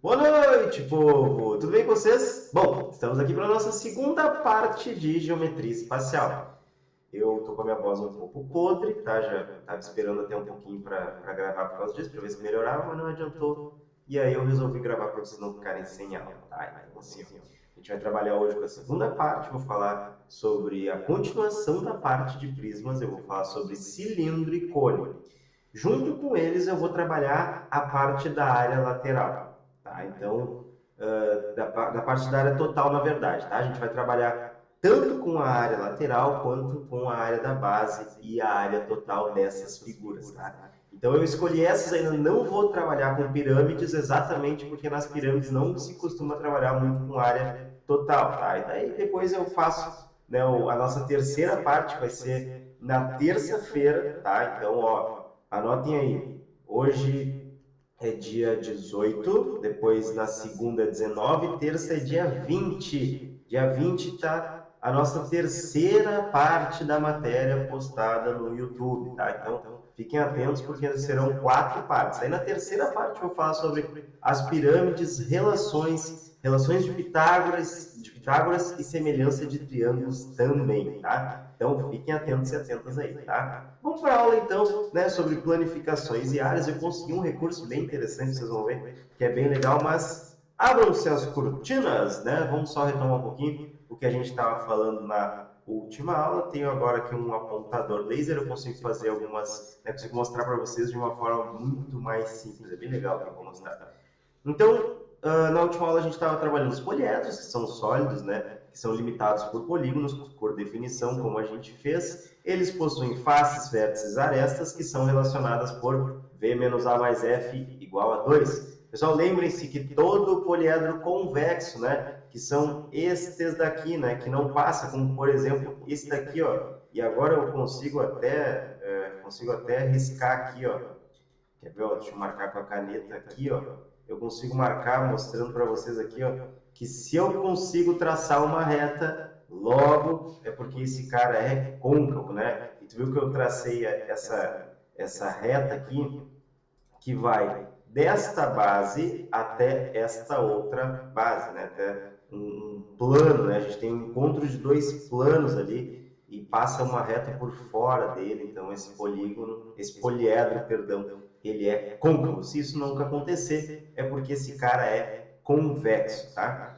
Boa noite, povo! Tudo bem com vocês? Bom, estamos aqui para a nossa segunda parte de geometria espacial. Eu tô com a minha voz um pouco podre, tá? Já estava esperando até um pouquinho para gravar por causa disso, para ver se melhorava, mas não adiantou. E aí eu resolvi gravar para vocês não ficarem sem aula, tá? Então, assim, ó, a gente vai trabalhar hoje com a segunda parte, vou falar sobre a continuação da parte de prismas, eu vou falar sobre cilindro e cone. Junto com eles, eu vou trabalhar a parte da área lateral, tá? Então, da parte da área total, na verdade, tá? A gente vai trabalhar tanto com a área lateral quanto com a área da base e a área total dessas figuras, tá? Então eu escolhi essas, ainda não vou trabalhar com pirâmides exatamente porque nas pirâmides não se costuma trabalhar muito com área total, tá? E daí depois eu faço, né, a nossa terceira parte vai ser na terça-feira, tá? Então, ó, anotem aí. Hoje é dia 18, depois na segunda é 19, terça é dia 20. Dia 20 tá a nossa terceira parte da matéria postada no YouTube, tá? Então, fiquem atentos porque serão 4 partes. Aí na terceira parte eu vou falar sobre as pirâmides, relações de Pitágoras e semelhança de triângulos também, tá? Então, fiquem atentos e atentas aí, tá? Vamos para a aula, então, né, sobre planificações e áreas. Eu consegui um recurso bem interessante, vocês vão ver, que é bem legal, mas abram-se as cortinas, né? Vamos só retomar um pouquinho o que a gente estava falando na última aula. Tenho agora aqui um apontador laser, eu consigo fazer algumas, né, consigo mostrar para vocês de uma forma muito mais simples, é bem legal que eu vou mostrar. Então, na última aula a gente estava trabalhando os poliedros, que são sólidos, né? Que são limitados por polígonos, por definição, como a gente fez. Eles possuem faces, vértices, arestas, que são relacionadas por V menos A mais F igual a 2. Pessoal, lembrem-se que todo poliedro convexo, né? Que são estes daqui, né? Que não passa, como por exemplo esse daqui, ó. E agora eu consigo até riscar aqui, ó. Quer ver? Ó, deixa eu marcar com a caneta aqui, ó. Eu consigo marcar mostrando para vocês aqui, ó, que se eu consigo traçar uma reta, logo é porque esse cara é côncavo, né? E tu viu que eu tracei essa reta aqui, que vai desta base até esta outra base, né? Até um plano, né? A gente tem um encontro de dois planos ali e passa uma reta por fora dele, então esse polígono, esse poliedro, perdão, ele é côncavo. Se isso nunca acontecer, é porque esse cara é convexo, tá?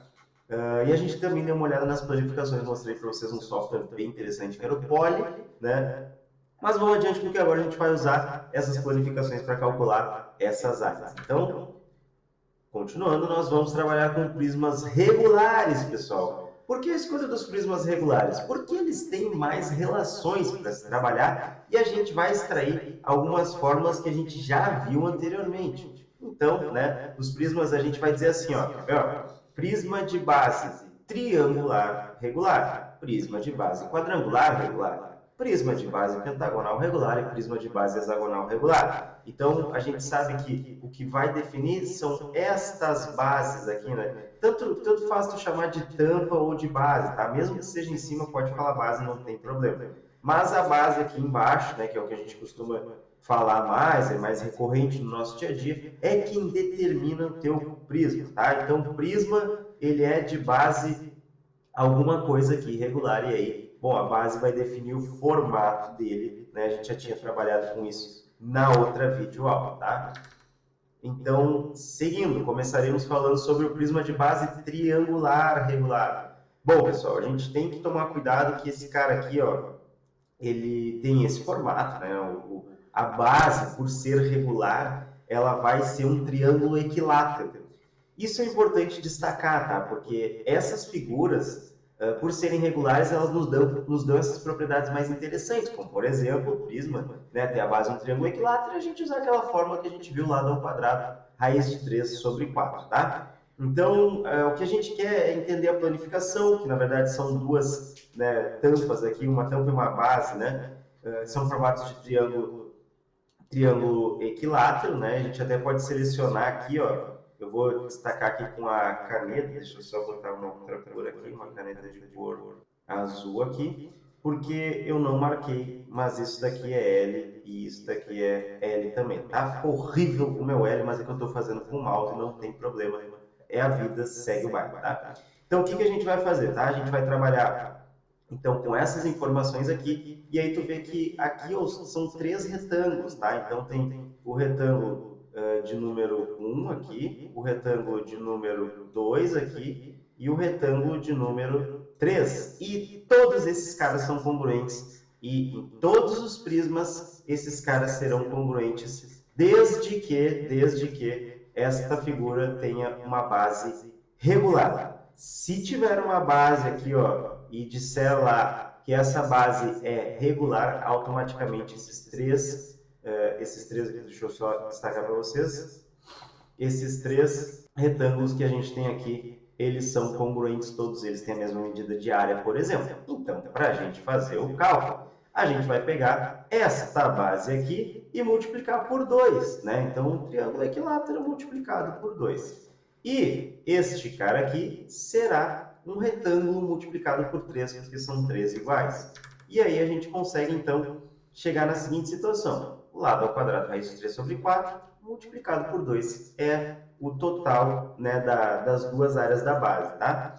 E a gente também deu uma olhada nas planificações, mostrei para vocês um software bem interessante que era o Poly, né? Mas vamos adiante porque agora a gente vai usar essas planificações para calcular essas áreas. Então, continuando, nós vamos trabalhar com prismas regulares, pessoal. Por que a escolha dos prismas regulares? Porque eles têm mais relações para se trabalhar e a gente vai extrair algumas fórmulas que a gente já viu anteriormente. Então, né, os prismas a gente vai dizer assim, ó, prisma de base triangular regular, prisma de base quadrangular regular, prisma de base pentagonal regular e prisma de base hexagonal regular. Então, a gente sabe que o que vai definir são estas bases aqui, né? Tanto faz tu chamar de tampa ou de base, tá? Mesmo que seja em cima, pode falar base, não tem problema. Mas a base aqui embaixo, né, que é o que a gente costuma falar mais, é mais recorrente no nosso dia a dia, é quem determina o teu prisma, tá? Então, o prisma, ele é de base alguma coisa aqui irregular, e aí, bom, a base vai definir o formato dele, né? A gente já tinha trabalhado com isso na outra videoaula, tá? Então, seguindo, começaremos falando sobre o prisma de base triangular regular. Bom, pessoal, a gente tem que tomar cuidado que esse cara aqui, ó, ele tem esse formato, né? A base, por ser regular, ela vai ser um triângulo equilátero. Isso é importante destacar, tá? Porque essas figuras, por serem regulares, elas nos dão essas propriedades mais interessantes, como por exemplo, o prisma, né? Ter a base de um triângulo equilátero e a gente usar aquela fórmula que a gente viu lá do quadrado, raiz de 3 sobre 4, tá? Então, o que a gente quer é entender a planificação, que na verdade são duas, né, tampas aqui, uma tampa e uma base, né? São formatos de triângulo equilátero, né? A gente até pode selecionar aqui, ó. Eu vou destacar aqui com a caneta, deixa eu só botar uma outra cor aqui, uma caneta de cor azul aqui. porque eu não marquei, mas isso daqui é L e isso daqui é L também, tá? Ficou horrível o meu L, mas é que eu estou fazendo com o mouse, não tem problema, é a vida, segue o baile, tá? Então, o que que a gente vai fazer, tá? A gente vai trabalhar, então, com essas informações aqui, e aí tu vê que aqui são três retângulos, tá? Então, tem o retângulo de número 1 aqui, o retângulo de número 2 aqui, e o retângulo de número 3. E todos esses caras são congruentes. E em todos os prismas, esses caras serão congruentes, desde que esta figura tenha uma base regular. Se tiver uma base aqui, ó, e disser lá que essa base é regular, automaticamente esses três, deixa eu só destacar para vocês, esses três retângulos que a gente tem aqui, eles são congruentes, todos eles têm a mesma medida de área, por exemplo. Então, para a gente fazer o cálculo, a gente vai pegar esta base aqui e multiplicar por 2, né? Então, o triângulo equilátero multiplicado por 2. E este cara aqui será um retângulo multiplicado por 3, porque são 3 iguais. E aí a gente consegue, então, chegar na seguinte situação. O lado ao quadrado raiz de 3 sobre 4 multiplicado por 2 é o total, né, das duas áreas da base, tá?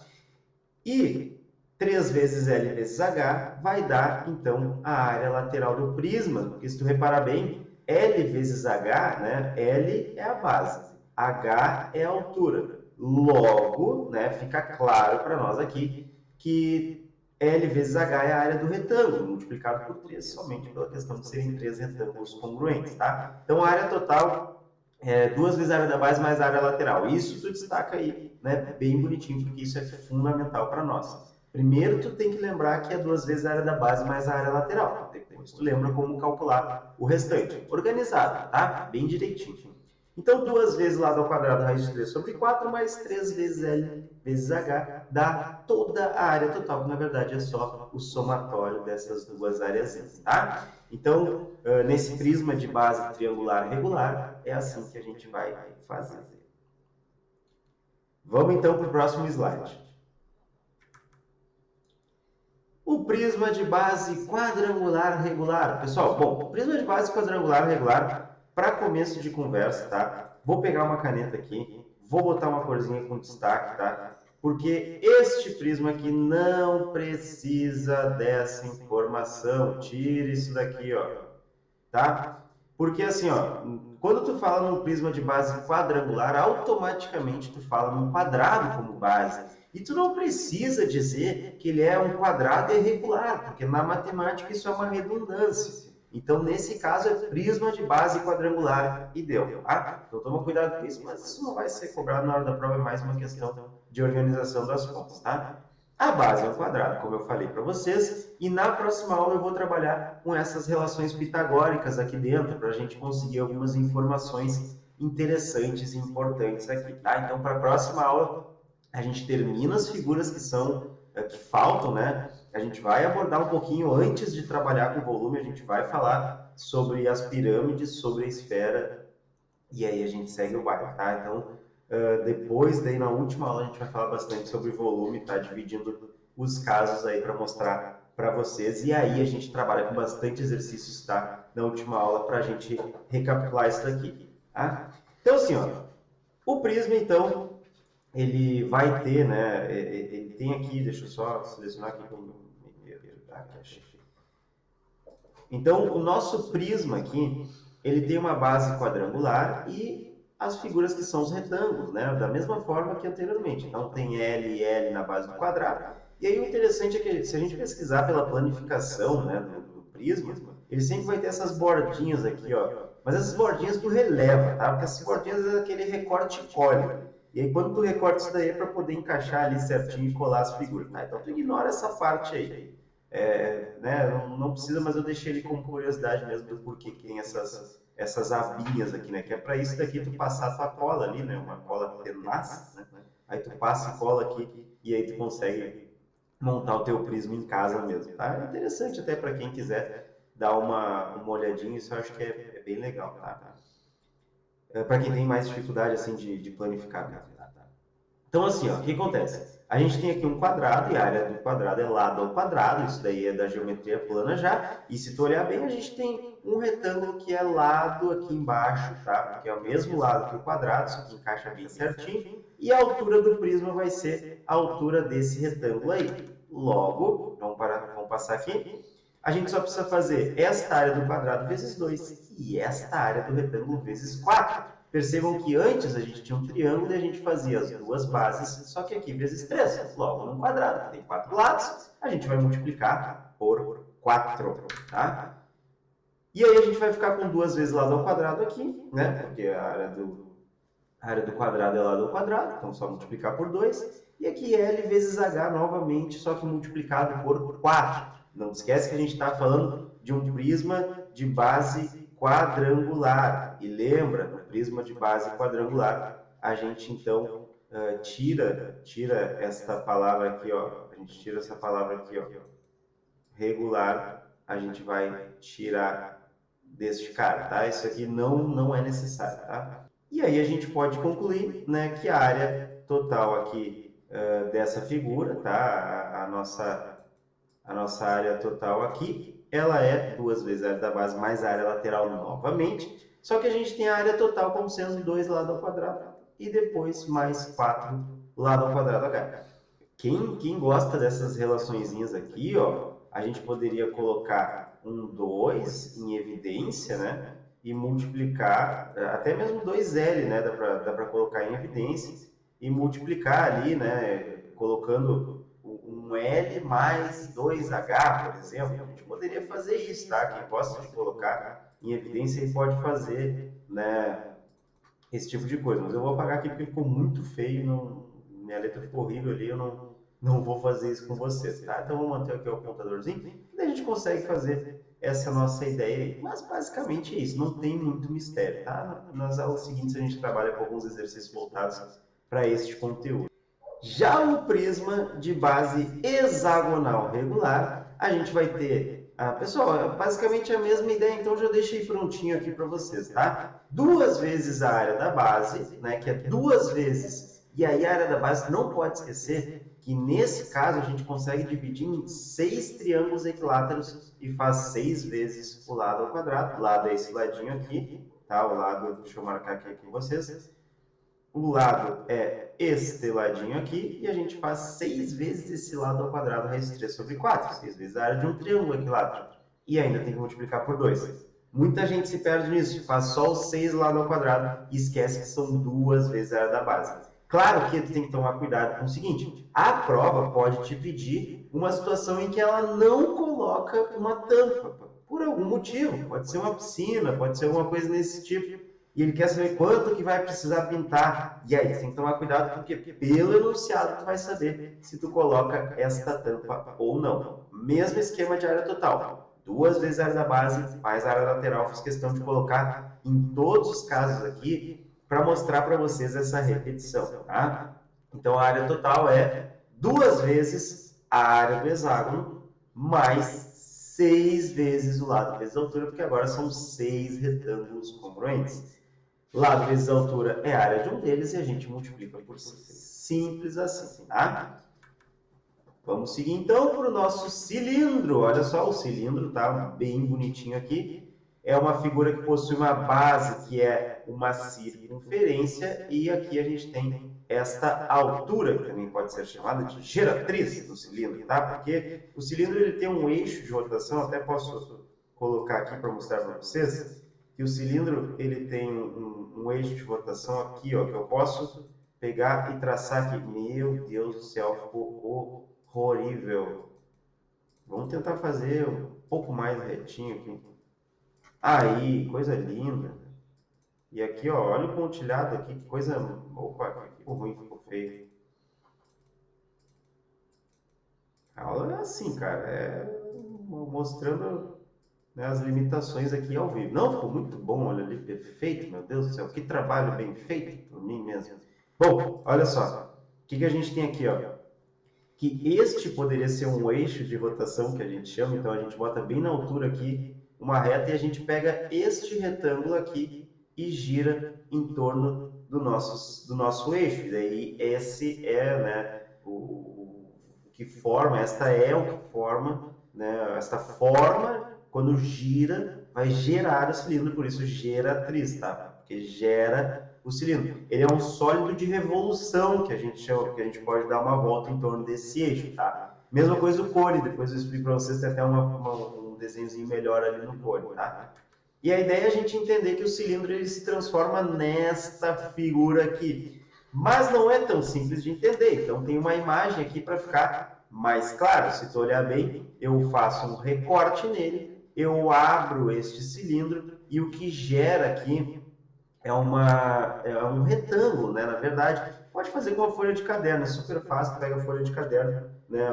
E 3 vezes L vezes H vai dar, então, a área lateral do prisma, porque se tu reparar bem, L vezes H, né, L é a base, H é a altura. Logo, né, fica claro para nós aqui que L vezes H é a área do retângulo, multiplicado por 3, somente pela questão de serem três retângulos congruentes, tá? Então, a área total é 2 vezes a área da base mais a área lateral. Isso tu destaca aí, né, bem bonitinho, porque isso é fundamental para nós. Primeiro, tu tem que lembrar que é 2 vezes a área da base mais a área lateral. Depois, tu lembra como calcular o restante. Organizado, tá? Bem direitinho. Então, 2 vezes lado ao quadrado raiz de 3 sobre 4, mais 3 vezes L vezes H, dá toda a área total, que na verdade é só o somatório dessas duas áreas, tá? Então, nesse prisma de base triangular regular, é assim que a gente vai fazer. Vamos então para o próximo slide. O prisma de base quadrangular regular. Pessoal, bom, o prisma de base quadrangular regular, para começo de conversa, tá? Vou pegar uma caneta aqui, vou botar uma corzinha com destaque, tá? Porque este prisma aqui não precisa dessa informação. Tire isso daqui, ó, tá? Porque assim, ó, quando tu fala num prisma de base quadrangular, automaticamente tu fala num quadrado como base. E tu não precisa dizer que ele é um quadrado irregular, porque na matemática isso é uma redundância. Então, nesse caso, é prisma de base quadrangular e deu, tá? Então, toma cuidado com isso, mas isso não vai ser cobrado na hora da prova, é mais uma questão de organização das contas, tá? A base é um quadrado, como eu falei para vocês, e na próxima aula eu vou trabalhar com essas relações pitagóricas aqui dentro, para a gente conseguir algumas informações interessantes e importantes aqui, tá? Então, para a próxima aula, a gente termina as figuras que faltam, né? A gente vai abordar um pouquinho antes de trabalhar com volume, a gente vai falar sobre as pirâmides, sobre a esfera, e aí a gente segue o baile, tá? Então, depois, daí na última aula, a gente vai falar bastante sobre volume, tá? Dividindo os casos aí para mostrar para vocês. E aí a gente trabalha com bastante exercícios, tá? Na última aula, para a gente recapitular isso daqui, tá? Então, assim, ó, o prisma, então, ele vai ter, né? Ele tem aqui, deixa eu só selecionar aqui. Então, o nosso prisma aqui, ele tem uma base quadrangular e as figuras que são os retângulos, né? Da mesma forma que anteriormente. Então, tem L e L na base do quadrado. E aí o interessante é que se a gente pesquisar pela planificação, né, do prisma, ele sempre vai ter essas bordinhas aqui, ó. Mas essas bordinhas tu releva, tá? Porque essas bordinhas é aquele recorte e cole. E aí quando tu recorta isso daí é para poder encaixar ali certinho e colar as figuras. Tá? Então tu ignora essa parte aí. Né, não precisa, mas eu deixei ele como curiosidade mesmo do porquê que tem essas abinhas aqui, né? Que é para isso daqui tu passar a tua cola ali, né? Uma cola tenaz, né? Aí tu passa e cola aqui e aí tu consegue montar o teu prisma em casa mesmo, tá? É interessante até para quem quiser dar uma olhadinha, isso eu acho que é bem legal, tá? Para quem tem mais dificuldade assim de planificar mesmo, tá? Então, assim, ó, o que acontece? A gente tem aqui um quadrado e a área do quadrado é lado ao quadrado, isso daí é da geometria plana já. E se tu olhar bem, a gente tem um retângulo que é lado aqui embaixo, tá? Porque é o mesmo lado que o quadrado, isso aqui encaixa bem certinho. E a altura do prisma vai ser a altura desse retângulo aí. Logo, vamos passar aqui. A gente só precisa fazer esta área do quadrado vezes 2 e esta área do retângulo vezes 4. Percebam que antes a gente tinha um triângulo e a gente fazia as duas bases, só que aqui vezes 3. Logo, num quadrado que tem 4 lados, a gente vai multiplicar por 4, tá? E aí a gente vai ficar com 2 vezes lado ao quadrado aqui, né? Porque a área do quadrado é lado ao quadrado, então só multiplicar por 2. E aqui L vezes H novamente, só que multiplicado por 4. Não esquece que a gente está falando de um prisma de base quadrangular. E lembra, no prisma de base quadrangular, a gente então tira esta palavra aqui, ó. A gente tira essa palavra aqui, ó. Regular, a gente vai tirar deste cara, tá? Isso aqui não é necessário, tá? E aí a gente pode concluir, né, que a área total aqui dessa figura, tá? A nossa área total aqui, ela é 2 vezes a área da base mais a área lateral novamente, só que a gente tem a área total como sendo 2 lado ao quadrado e depois mais 4 lado ao quadrado H. Quem gosta dessas relaçõezinhas aqui, ó, a gente poderia colocar um 2 em evidência, né? E multiplicar, até mesmo 2L, né? Dá para colocar em evidência e multiplicar ali, né? Colocando um L mais 2H, por exemplo. A gente poderia fazer isso, tá? Quem gosta de colocar em evidência pode fazer, né? Esse tipo de coisa. Mas eu vou apagar aqui porque ficou muito feio, minha letra ficou horrível ali, eu não vou fazer isso com vocês, tá? Então vou manter aqui o computadorzinho e daí a gente consegue fazer essa nossa ideia aí. Mas basicamente é isso, não tem muito mistério, tá? Nas aulas seguintes a gente trabalha com alguns exercícios voltados para este conteúdo. Já o prisma de base hexagonal regular, a gente vai ter, pessoal, basicamente a mesma ideia, então já deixei prontinho aqui para vocês, tá? 2 vezes a área da base, né, que é 2 vezes, e aí a área da base não pode esquecer que nesse caso a gente consegue dividir em 6 triângulos equiláteros e faz 6 vezes o lado ao quadrado. O lado é esse ladinho aqui, tá? O lado, deixa eu marcar aqui com vocês. O lado é este ladinho aqui e a gente faz 6 vezes esse lado ao quadrado raiz 3 sobre 4. 6 vezes a área de um triângulo equilátero. E ainda tem que multiplicar por 2. Muita gente se perde nisso, faz só os 6 lado ao quadrado e esquece que são 2 vezes a área da base. Claro que tu tem que tomar cuidado com o seguinte, a prova pode te pedir uma situação em que ela não coloca uma tampa, por algum motivo. Pode ser uma piscina, pode ser alguma coisa nesse tipo. E ele quer saber quanto que vai precisar pintar. E aí, tem que tomar cuidado, porque pelo enunciado tu vai saber se tu coloca esta tampa ou não. Mesmo esquema de área total. 2 vezes a área da base, mais a área lateral. Fiz questão de colocar em todos os casos aqui, para mostrar para vocês essa repetição, tá? Então, a área total é 2 vezes a área do hexágono, mais 6 vezes o lado vezes a altura, porque agora são 6 retângulos congruentes. Lado vezes a altura é a área de um deles e a gente multiplica por 6. Simples assim, tá? Vamos seguir então para o nosso cilindro. Olha só, o cilindro tá bem bonitinho aqui. É uma figura que possui uma base que é uma circunferência e aqui a gente tem esta altura, que também pode ser chamada de geratriz do cilindro, tá? Porque o cilindro ele tem um eixo de rotação, até posso colocar aqui para mostrar para vocês, que o cilindro ele tem um eixo de rotação aqui, ó, que eu posso pegar e traçar aqui. Meu Deus do céu, ficou horrível. Vamos tentar fazer um pouco mais retinho aqui. Aí, coisa linda. E aqui, ó, olha o pontilhado aqui, que coisa... Opa, ficou ruim, ficou feio. A aula é assim, cara, mostrando, né, as limitações aqui ao vivo. Não, ficou muito bom, olha ali, perfeito, meu Deus do céu, que trabalho bem feito por mim mesmo. Bom, olha só, o que a gente tem aqui, ó? Que este poderia ser um eixo de rotação, que a gente chama, então a gente bota bem na altura aqui uma reta e a gente pega este retângulo aqui e gira em torno do nosso eixo. E daí esse é, né, o que forma, esta é o que forma, né, esta forma, quando gira, vai gerar o cilindro, por isso geratriz, tá? Porque gera o cilindro. Ele é um sólido de revolução que a gente chama, que a gente pode dar uma volta em torno desse eixo, tá? Mesma coisa o cone, depois eu explico para vocês, tem até um desenhozinho melhor ali no cone, tá? E a ideia é a gente entender que o cilindro ele se transforma nesta figura aqui. Mas não é tão simples de entender, então tem uma imagem aqui para ficar mais claro. Se tu olhar bem, eu faço um recorte nele, eu abro este cilindro e o que gera aqui é um retângulo, né? Na verdade, pode fazer com uma folha de caderno, é super fácil, tu pega a folha de caderno, né?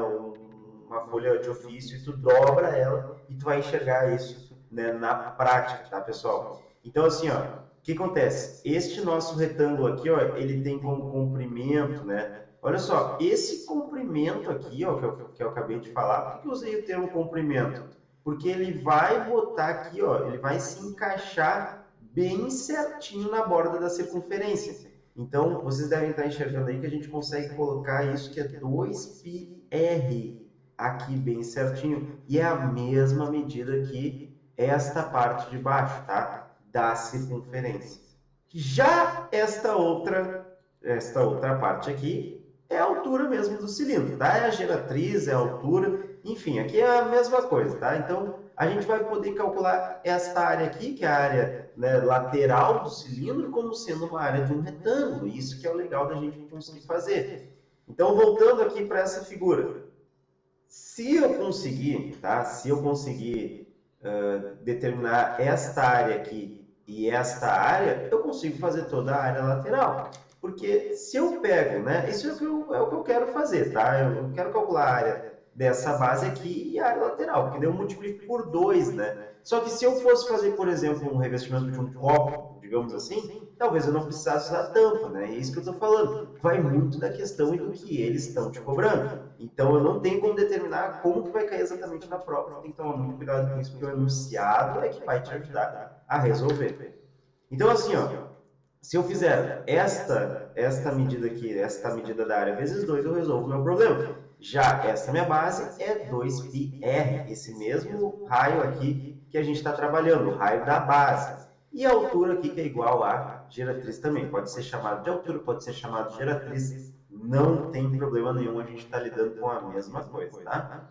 Uma folha de ofício e tu dobra ela e tu vai enxergar isso, né, na prática, tá, pessoal? Então, assim, ó, o que acontece? Este nosso retângulo aqui, ó, ele tem como comprimento, né? Olha só, esse comprimento aqui, ó, que eu acabei de falar, por que eu usei o termo comprimento? Porque ele vai botar aqui, ó, ele vai se encaixar bem certinho na borda da circunferência. Então, vocês devem estar enxergando aí que a gente consegue colocar isso que é 2πr aqui bem certinho. E é a mesma medida que esta parte de baixo, tá? Da circunferência. Já esta outra parte aqui é a altura mesmo do cilindro, tá? É a geratriz, é a altura, enfim, aqui é a mesma coisa, tá? Então, a gente vai poder calcular esta área aqui, que é a área, né, lateral do cilindro, como sendo uma área de um retângulo. Isso que é o legal da gente conseguir fazer. Então, voltando aqui para essa figura. Se eu conseguir, tá? Se eu conseguir determinar esta área aqui e esta área, eu consigo fazer toda a área lateral. Porque se eu pego, né? Isso é o que eu quero fazer, tá? Eu quero calcular a área dessa base aqui e a área lateral, porque daí eu multiplico por 2, né? Só que se eu fosse fazer, por exemplo, um revestimento de um copo, digamos assim, talvez eu não precisasse usar tampa, né? É isso que eu estou falando. Vai muito da questão e do que eles estão te cobrando. Então, eu não tenho como determinar como que vai cair exatamente na prova. Você tem que tomar muito cuidado com isso, porque o enunciado é que vai te ajudar a resolver. Então, assim, ó, se eu fizer esta medida aqui, esta medida da área vezes 2, eu resolvo o meu problema. Já esta minha base é 2πr, esse mesmo raio aqui que a gente está trabalhando, o raio da base. E a altura aqui que é igual a geratriz também. Pode ser chamado de altura, pode ser chamado de geratriz. Não tem problema nenhum, a gente está lidando com a mesma coisa, tá?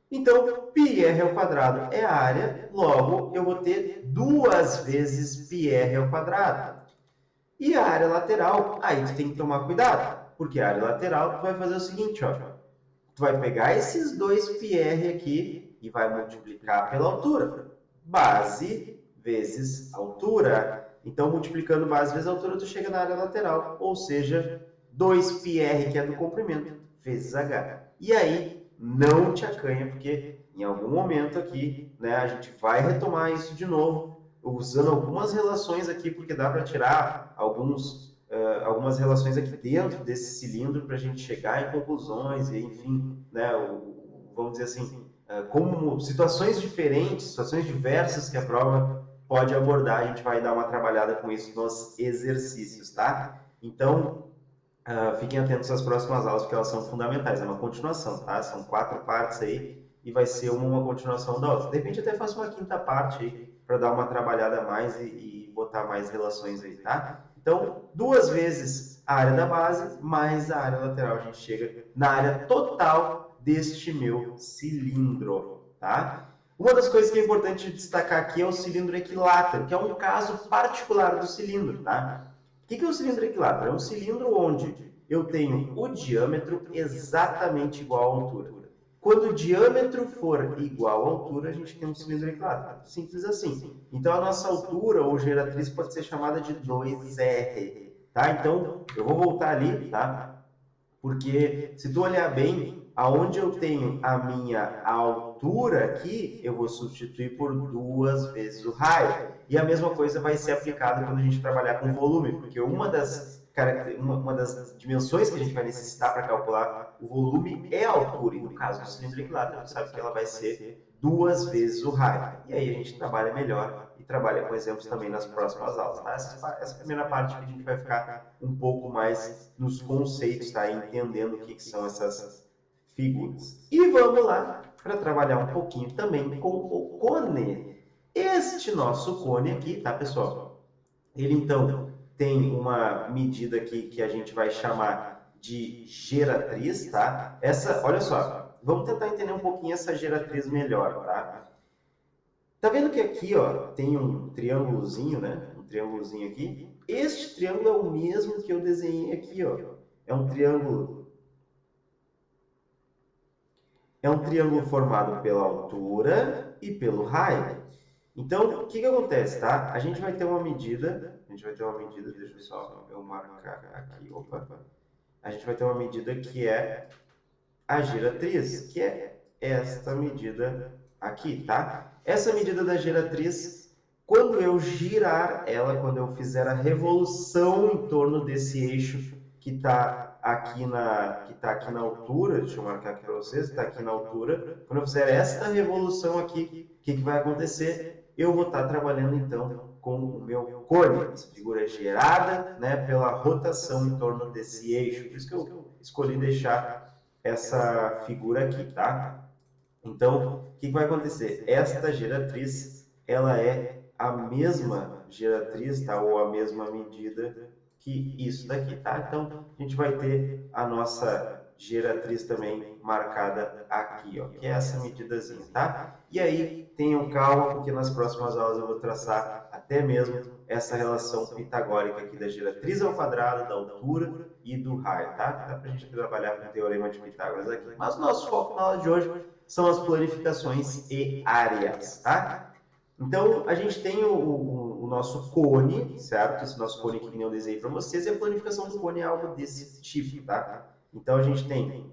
Então, πr ao quadrado é a área, logo eu vou ter 2 vezes πr ao quadrado. E a área lateral, aí tu tem que tomar cuidado, porque a área lateral tu vai fazer o seguinte, ó. Tu vai pegar esses 2πr aqui e vai multiplicar pela altura. Base vezes altura. Então, multiplicando base vezes altura, tu chega na área lateral, ou seja, 2πr, que é do comprimento, vezes h. E aí, não te acanha, porque em algum momento aqui, né, a gente vai retomar isso de novo, usando algumas relações aqui, porque dá para tirar algumas relações aqui dentro desse cilindro para a gente chegar em conclusões, e enfim, né, vamos dizer assim, como situações diferentes, situações diversas que a prova pode abordar, a gente vai dar uma trabalhada com isso nos exercícios, tá? Então, fiquem atentos às próximas aulas, porque elas são fundamentais, é uma continuação, tá? São 4 partes aí, e vai ser uma continuação da outra. De repente até faço uma quinta parte aí, para dar uma trabalhada a mais e botar mais relações aí, tá? Então, 2 vezes a área da base, mais a área lateral, a gente chega na área total deste meu cilindro, tá? Uma das coisas que é importante destacar aqui é o cilindro equilátero, que é um caso particular do cilindro, tá? O que é o cilindro equilátero? É um cilindro onde eu tenho o diâmetro exatamente igual à altura. Quando o diâmetro for igual à altura, a gente tem um cilindro equilátero. Simples assim. Então, a nossa altura ou geratriz pode ser chamada de 2R. Tá? Então, eu vou voltar ali, tá? Porque se tu olhar bem, aonde eu tenho a minha altura aqui, eu vou substituir por 2 vezes o raio. E a mesma coisa vai ser aplicada quando a gente trabalhar com volume, porque uma das dimensões que a gente vai necessitar para calcular o volume é a altura. E no caso do cilindro equilátero, a gente sabe que ela vai ser 2 vezes o raio. E aí a gente trabalha melhor e trabalha com exemplos também nas próximas aulas, tá? Essa primeira parte que a gente vai ficar um pouco mais nos conceitos, tá? Entendendo o que são essas figuras. E vamos lá para trabalhar um pouquinho também com o cone. Este nosso cone aqui, tá, pessoal? Ele, então, tem uma medida aqui que a gente vai chamar de geratriz, tá? Olha só, vamos tentar entender um pouquinho essa geratriz melhor, tá? Tá vendo que aqui, ó, tem um triângulozinho, né? Um triângulozinho aqui. Este triângulo é o mesmo que eu desenhei aqui, ó. É um triângulo formado pela altura e pelo raio. Então, o que acontece, tá? A gente vai ter uma medida, deixa eu só eu marcar aqui, opa. A gente vai ter uma medida que é a geratriz, que é esta medida aqui, tá? Essa medida da geratriz, quando eu girar ela, quando eu fizer a revolução em torno desse eixo que está aqui na altura, deixa eu marcar aqui para vocês, está aqui na altura, quando eu fizer esta revolução aqui, o que vai acontecer? Eu vou estar trabalhando então com o meu cone. Essa figura é gerada, né, pela rotação em torno desse eixo, por isso que eu escolhi deixar essa figura aqui, tá? Então, o que vai acontecer? Esta geratriz, ela é a mesma geratriz, tá? Ou a mesma medida que isso daqui, tá? Então, a gente vai ter a nossa geratriz também marcada aqui, ó, que é essa medidazinha, tá? E aí, tenham calma, porque nas próximas aulas eu vou traçar até mesmo essa relação pitagórica aqui da geratriz ao quadrado, da altura e do raio, tá? Dá pra gente trabalhar com o teorema de Pitágoras aqui. Mas o nosso foco na aula de hoje são as planificações e áreas, tá? Então, a gente tem o nosso cone, certo? Esse nosso cone aqui que eu desenhei para vocês, e a planificação do cone é algo desse tipo, tá? Então, a gente tem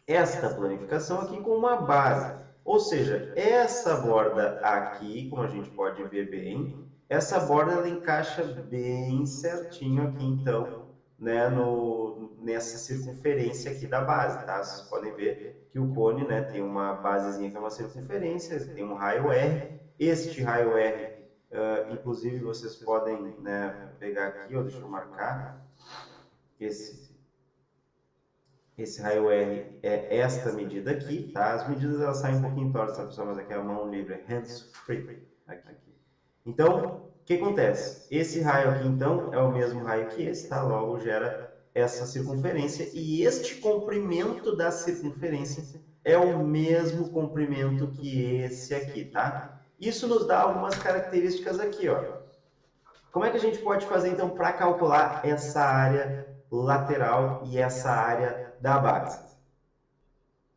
esta planificação aqui com uma base. Ou seja, essa borda aqui, como a gente pode ver bem, essa borda ela encaixa bem certinho aqui, então, né, nessa circunferência aqui da base, tá? Vocês podem ver que o cone, né, tem uma basezinha que é uma circunferência, tem um raio R. Este raio R, inclusive, vocês podem, né, pegar aqui, ó, deixa eu marcar, esse raio R é esta medida aqui, tá? As medidas elas saem um pouquinho tortas, tá, pessoal? Mas aqui é a mão livre, hands free. Aqui. Então, o que acontece? Esse raio aqui, então, é o mesmo raio que esse, tá? Logo gera essa circunferência. E este comprimento da circunferência é o mesmo comprimento que esse aqui, tá? Isso nos dá algumas características aqui, ó. Como é que a gente pode fazer, então, para calcular essa área lateral e essa área da base?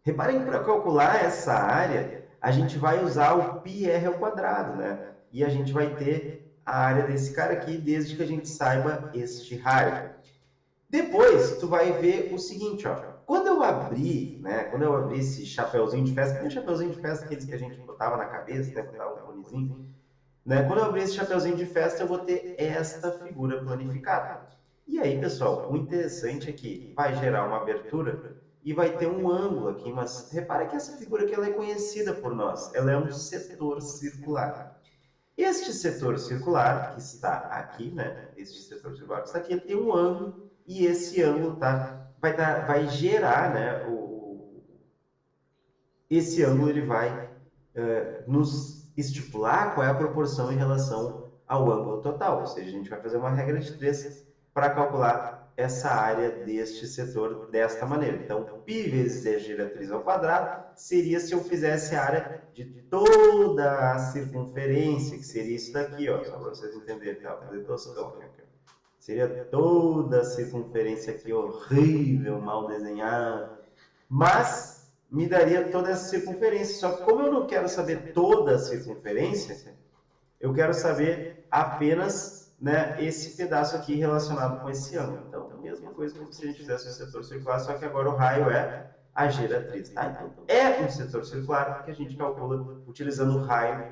Reparem que para calcular essa área, a gente vai usar o πr ao quadrado, né? E a gente vai ter a área desse cara aqui, desde que a gente saiba este raio. Depois, tu vai ver o seguinte, ó. Quando eu abrir esse chapeuzinho de festa, tem um chapeuzinho de festa, aqueles que a gente botava na cabeça, né? Botava um conezinho. Né? Quando eu abrir esse chapeuzinho de festa, eu vou ter esta figura planificada. E aí, pessoal, o interessante é que vai gerar uma abertura e vai ter um ângulo aqui, mas repara que essa figura aqui ela é conhecida por nós, ela é um setor circular. Este setor circular, que está aqui, né? Este setor circular que está aqui, ele tem um ângulo e esse ângulo vai gerar, né? Esse ângulo ele vai nos estipular qual é a proporção em relação ao ângulo total. Ou seja, a gente vai fazer uma regra de 3 para calcular essa área deste setor desta maneira. Então, π vezes a geratriz ao quadrado seria se eu fizesse a área de toda a circunferência, que seria isso daqui, ó, só para vocês entenderem, tá? Vou fazer toscão aqui. Seria toda a circunferência aqui, horrível, mal desenhada, mas me daria toda essa circunferência. Só que como eu não quero saber toda a circunferência, eu quero saber apenas, né, esse pedaço aqui relacionado com esse ângulo. Então, a mesma coisa como se a gente fizesse um setor circular, só que agora o raio é a geratriz. Tá? Então, é um setor circular que a gente calcula utilizando o raio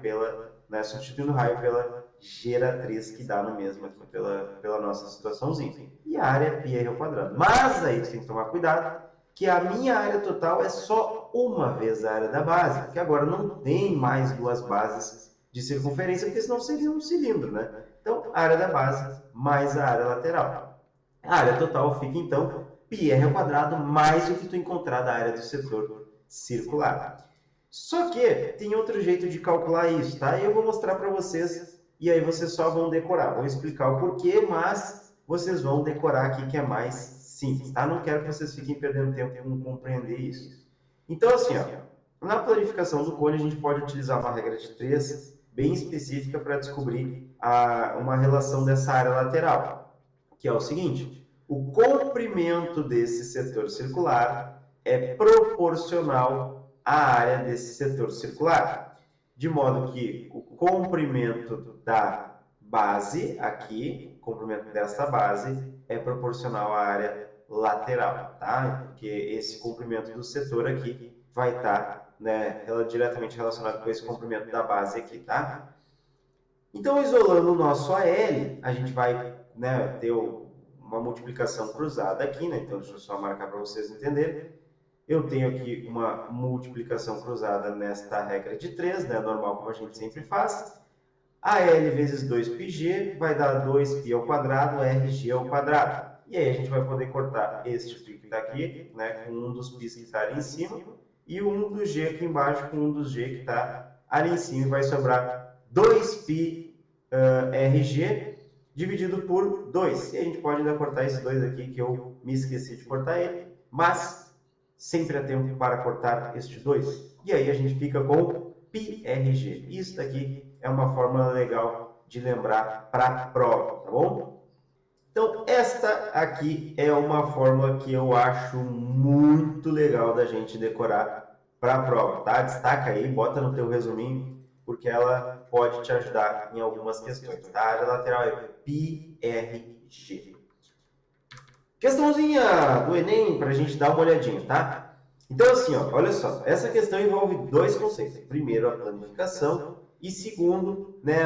substituindo o raio pela geratriz que dá no mesmo aqui, pela nossa situaçãozinha. E a área é πr ao quadrado. Mas aí você tem que tomar cuidado, que a minha área total é só uma vez a área da base, porque agora não tem mais duas bases de circunferência, porque senão seria um cilindro, né? Então, a área da base mais a área lateral. A área total fica, então, πr ao quadrado mais o que tu encontrar da área do setor circular. Só que tem outro jeito de calcular isso, tá? E eu vou mostrar para vocês, e aí vocês só vão decorar. Vou explicar o porquê, mas vocês vão decorar aqui que é mais simples, tá? Não quero que vocês fiquem perdendo tempo em compreender isso. Então, assim, ó, na planificação do cone, a gente pode utilizar uma regra de 3 bem específica para descobrir uma relação dessa área lateral, que é o seguinte: o comprimento desse setor circular é proporcional à área desse setor circular, de modo que o comprimento da base aqui, o comprimento dessa base, é proporcional à área lateral, tá? Porque esse comprimento do setor aqui vai estar, né, diretamente relacionado com esse comprimento da base aqui, tá? Então, isolando o nosso AL, a gente vai, né, ter uma multiplicação cruzada aqui, né? Então, deixa eu só marcar para vocês entenderem. Eu tenho aqui uma multiplicação cruzada nesta regra de 3, né, normal, como a gente sempre faz. AL vezes 2πg vai dar 2π ao quadrado, RG ao quadrado. E aí a gente vai poder cortar este π que está aqui, né, com um dos π's que está ali em cima, e um do g aqui embaixo com um dos g que está ali em cima, e vai sobrar 2π RG dividido por 2. E a gente pode ainda cortar esse 2 aqui, que eu me esqueci de cortar ele, mas sempre há tempo para cortar este 2. E aí a gente fica com πRG. Isso daqui é uma fórmula legal de lembrar para a prova, tá bom? Então, esta aqui é uma fórmula que eu acho muito legal da gente decorar para a prova, tá? Destaca aí, bota no teu resuminho, porque ela pode te ajudar em algumas questões, tá? A área lateral é πRG. Questãozinha do Enem para a gente dar uma olhadinha, tá? Então, assim, ó, olha só, essa questão envolve dois conceitos. Primeiro, a planificação e segundo, né,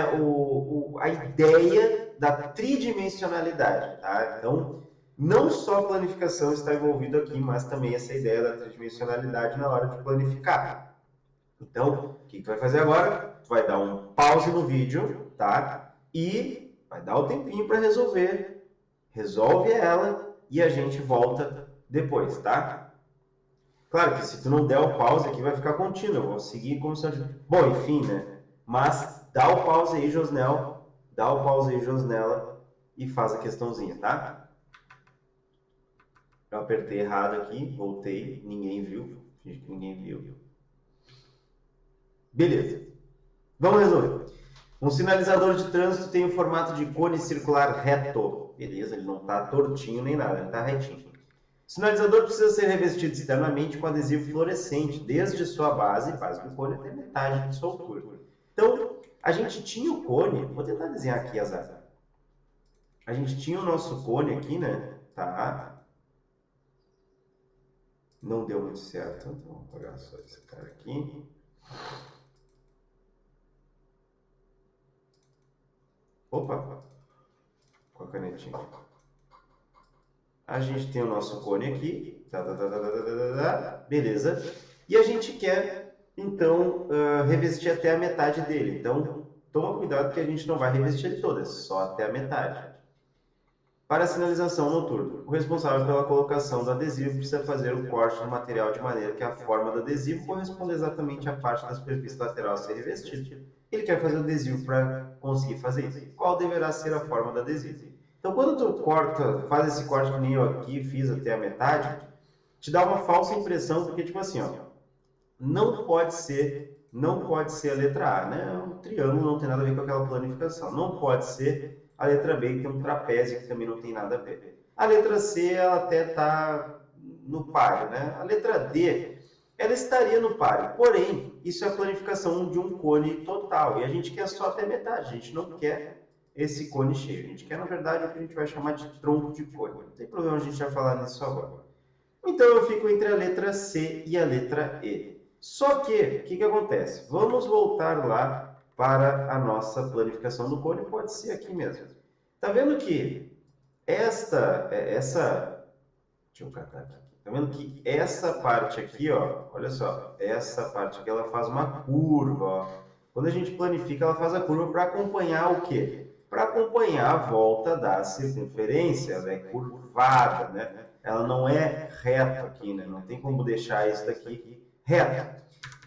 a ideia da tridimensionalidade, tá? Então, não só a planificação está envolvida aqui, mas também essa ideia da tridimensionalidade na hora de planificar. Então, o que tu vai fazer agora? Tu vai dar um pause no vídeo, tá? E vai dar o tempinho para resolver. Resolve ela e a gente volta depois, tá? Claro que se tu não der o pause aqui vai ficar contínuo, eu vou seguir como se... Bom, enfim, né? Mas dá o pause aí, Josnel, dá o pause aí, Josnela, e faz a questãozinha, tá? Eu apertei errado aqui, voltei, ninguém viu, finge que ninguém viu. Beleza, vamos resolver. Um sinalizador de trânsito tem o formato de cone circular reto. Beleza, ele não está tortinho nem nada, ele está retinho. O sinalizador precisa ser revestido externamente com adesivo fluorescente, desde sua base do cone, até metade de sua altura. Então, a gente tinha o cone, vou tentar desenhar aqui as áreas. A gente tinha o nosso cone aqui, né? Tá. Não deu muito certo, então vamos apagar só esse cara aqui. Opa, com a canetinha. A gente tem o nosso cone aqui, beleza? E a gente quer, então, revestir até a metade dele. Então, toma cuidado que a gente não vai revestir ele todo, é só até a metade. Para a sinalização noturna, o responsável pela colocação do adesivo precisa fazer o corte do material de maneira que a forma do adesivo corresponda exatamente à parte da superfície lateral a ser revestida. Ele quer fazer o adesivo para conseguir fazer isso. Qual deverá ser a forma do adesivo? Então, quando tu faz esse corte que nem eu aqui fiz até a metade, te dá uma falsa impressão, porque tipo assim, ó, não pode ser a letra A, né? O triângulo não tem nada a ver com aquela planificação. Não pode ser a letra B, que tem um trapézio que também não tem nada a ver. A letra C, ela até está no páreo, né? A letra D, ela estaria no páreo. Porém, isso é a planificação de um cone total. E a gente quer só até metade. A gente não quer esse cone cheio. A gente quer, na verdade, o que a gente vai chamar de tronco de cone. Não tem problema a gente já falar nisso agora. Então, eu fico entre a letra C e a letra E. Só que, o que acontece? Vamos voltar lá para a nossa planificação do cone, pode ser aqui mesmo. Tá vendo que essa... Deixa eu catar aqui. Tá vendo que essa parte aqui, ó, olha só, essa parte aqui, ela faz uma curva, ó. Quando a gente planifica, ela faz a curva para acompanhar o quê? Para acompanhar a volta da circunferência, ela é curvada, né? Ela não é reta aqui, né? Não tem como deixar isso daqui reto.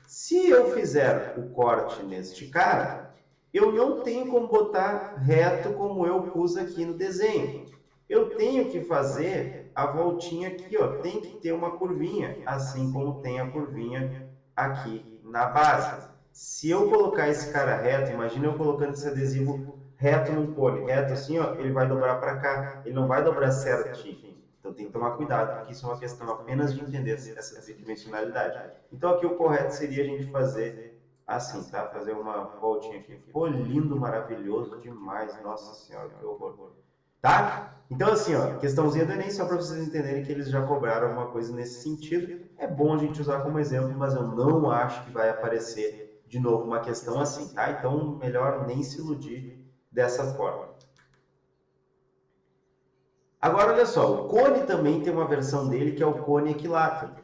Se eu fizer o corte neste cara, eu não tenho como botar reto como eu pus aqui no desenho. Eu tenho que fazer a voltinha aqui, ó. Tem que ter uma curvinha, assim como tem a curvinha aqui na base. Se eu colocar esse cara reto, imagina eu colocando esse adesivo reto no cone, reto assim, ó, ele vai dobrar para cá, ele não vai dobrar certinho. Então tem que tomar cuidado, porque isso é uma questão apenas de entender essa tridimensionalidade. Então aqui o correto seria a gente fazer assim, tá? Fazer uma voltinha aqui. Ficou lindo, maravilhoso demais. Nossa Senhora, que horror. Tá? Então assim, ó, questãozinha do Enem, só para vocês entenderem que eles já cobraram alguma coisa nesse sentido. É bom a gente usar como exemplo, mas eu não acho que vai aparecer de novo uma questão assim, tá? Então melhor nem se iludir dessa forma. Agora, olha só, o cone também tem uma versão dele que é o cone equilátero.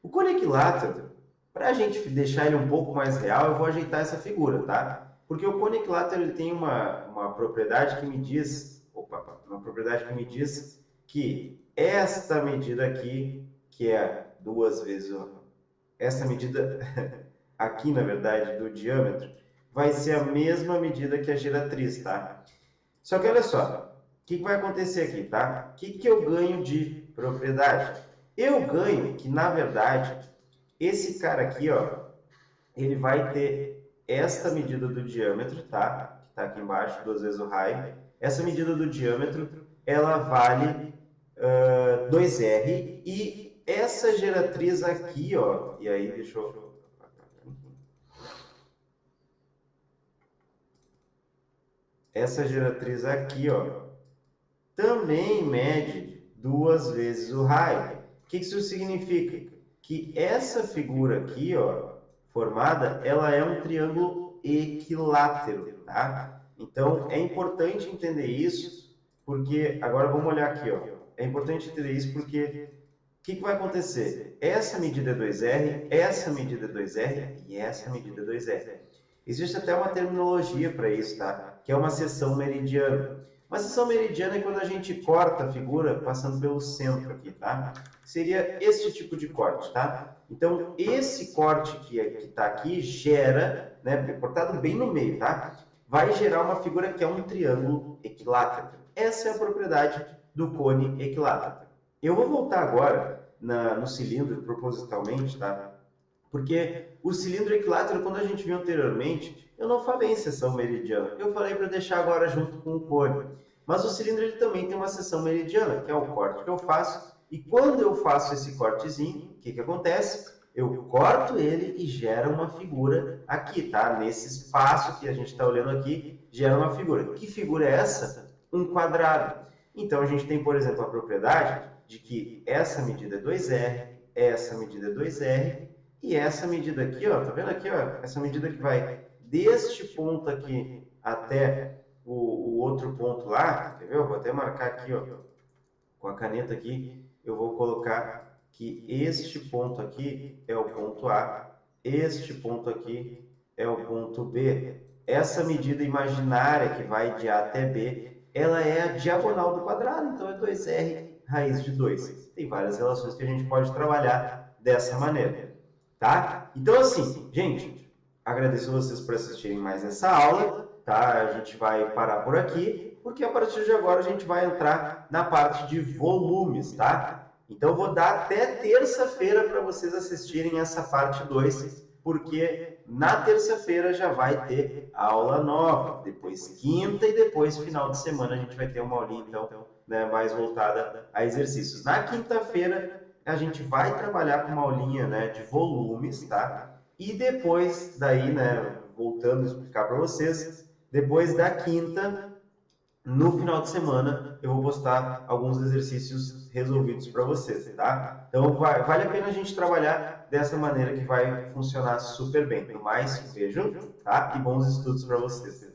O cone equilátero, para a gente deixar ele um pouco mais real, eu vou ajeitar essa figura, tá? Porque o cone equilátero ele tem uma propriedade que me diz, que esta medida aqui, que é 2 vezes, essa medida aqui, na verdade, do diâmetro, vai ser a mesma medida que a giratriz, tá? Só que olha só, o que vai acontecer aqui, tá? O que eu ganho de propriedade? Eu ganho que, na verdade, esse cara aqui, ó, ele vai ter esta medida do diâmetro, tá? Que tá aqui embaixo, 2 vezes o raio. Essa medida do diâmetro, ela vale 2R. E essa geratriz aqui, ó, e aí deixa eu... Essa geratriz aqui, ó, também mede 2 vezes o raio. O que isso significa? Que essa figura aqui, ó, formada, ela é um triângulo equilátero, tá? Então, é importante entender isso, porque, agora vamos olhar aqui, ó. É importante entender isso porque o que vai acontecer? Essa medida é 2R, essa medida é 2R e essa medida é 2R. Existe até uma terminologia para isso, tá? Que é uma seção meridiana. Uma seção meridiana é quando a gente corta a figura passando pelo centro aqui, tá? Seria este tipo de corte, tá? Então, esse corte que está aqui gera, né, cortado bem no meio, tá? Vai gerar uma figura que é um triângulo equilátero. Essa é a propriedade do cone equilátero. Eu vou voltar agora no cilindro propositalmente, tá? Porque o cilindro equilátero, quando a gente viu anteriormente, eu não falei em seção meridiana. Eu falei para deixar agora junto com o cone. Mas o cilindro ele também tem uma seção meridiana, que é o corte que eu faço. E quando eu faço esse cortezinho, o que acontece? Eu corto ele e gera uma figura aqui, tá? Nesse espaço que a gente está olhando aqui, gera uma figura. Que figura é essa? Um quadrado. Então, a gente tem, por exemplo, a propriedade de que essa medida é 2R, essa medida é 2R, e essa medida aqui, ó, tá vendo aqui, ó? Essa medida que vai deste ponto aqui até o outro ponto lá, quer ver? Eu vou até marcar aqui, ó, com a caneta aqui, eu vou colocar que este ponto aqui é o ponto A, este ponto aqui é o ponto B. Essa medida imaginária que vai de A até B, ela é a diagonal do quadrado, então é 2R raiz de 2. Tem várias relações que a gente pode trabalhar dessa maneira. Tá? Então, assim, gente, agradeço vocês por assistirem mais essa aula, tá? A gente vai parar por aqui, porque a partir de agora a gente vai entrar na parte de volumes, tá? Então, eu vou dar até terça-feira para vocês assistirem essa parte 2, porque na terça-feira já vai ter aula nova, depois quinta e depois final de semana a gente vai ter uma aulinha, então, né, mais voltada a exercícios. Na quinta-feira, a gente vai trabalhar com uma aulinha, né, de volumes, tá? E depois daí, né, voltando a explicar para vocês, depois da quinta, no final de semana, eu vou postar alguns exercícios resolvidos para vocês, tá? Então, vale a pena a gente trabalhar dessa maneira que vai funcionar super bem. No mais, beijo, tá? E bons estudos para vocês.